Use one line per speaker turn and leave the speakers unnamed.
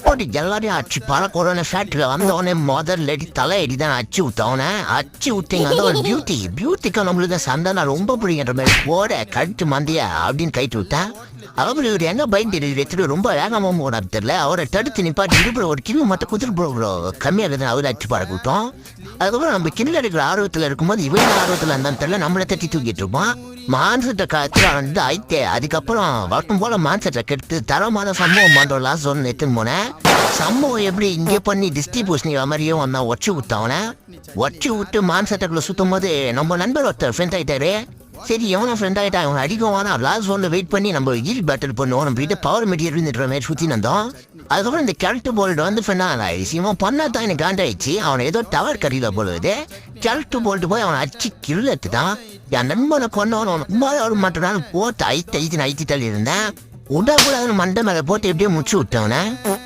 போட்டு எல்லாரையும் அடிச்சு பழக்கொடனே ஃபேக்ட்ரியில் வந்தவொடனே முதல்ல தலை அடி தான் அடிச்சு விட்டவனே அடிச்சு விட்டீங்க அதான் ஒரு பியூட்டிக்கு நம்மளுக்கு சண்டை நான் ரொம்ப பிடிக்கின்ற மாதிரி போட கட்டு மந்தியா அப்படின்னு கைட்டு விட்டேன். அவர் இவர் எங்க பயந்து எடுத்துட்டு ரொம்ப வேகமாக போனார் தெரியல. அவரை தடுத்து நிப்பாட்டி இருப்புற ஒரு கிலோ மட்டும் குதிரை ப்ரோ கம்மியாக இருக்குது அவரை அடிச்சு பழக்க விட்டோம். அதுக்கப்புறம் நம்ம கிண்ணில் இருக்கிற ஆர்வத்தில் இருக்கும்போது இவன் ஆர்வத்தில் இருந்தான்னு தெரியல நம்மளை தட்டி தூக்கிட்டு இருப்போம். மான்செட்டை காய்ச்சி வந்து ஆயிட்டே அதுக்கப்புறம் வழக்கம் போல மான்செட்டை கெடுத்து தரமான சம்பவம் பண்ணுறலாம் சொன்ன எடுத்துன்னு போனேன். சம்பவம் எப்படி இங்கே பண்ணி டிஸ்ட்ரிபியூஷன் மாதிரியும் வந்தான் ஒச்சு விட்டவனே. ஒச்சு விட்டு மான்செட்டைக்குள்ள சுற்றும் போது நம்ம நண்பர் ஒருத்தர் ஃப்ரெண்ட் ஆகிட்டாரு. சரி எவனோ ஃப்ரெண்ட் ஆகிட்டான் அவனை அடிக்குவானா லாஸ்ட் ஒன்ல வெயிட் பண்ணி நம்ம ஹீல் பேட்டில் பண்ணுவோம். நம்ம கிட்ட பவர் மெட்டீரியல்ன்ற மாதிரி சுற்றி வந்தோம். அதுக்கப்புறம் இந்த கேரக்டர் போல்டு வந்து ஃப்ரெண்டாக ஆயிடுச்சு. இவன் பண்ணா தான் எனக்கு காண்டாயிடுச்சு. அவனை ஏதோ டவர் கறியில் போடுவது கேரக்டர் போல்ட்டு போய் அவனை அடிச்சு கில் எடுத்துட்டான். என் நண்பனை கொண்டவன் ரொம்ப ஒரு மற்ற நாள் போட்டு ஐத்து தள்ளி இருந்தேன். உடா கூட மண்டை மேலே போட்டு எப்படியோ முடிச்சு விட்டவனே.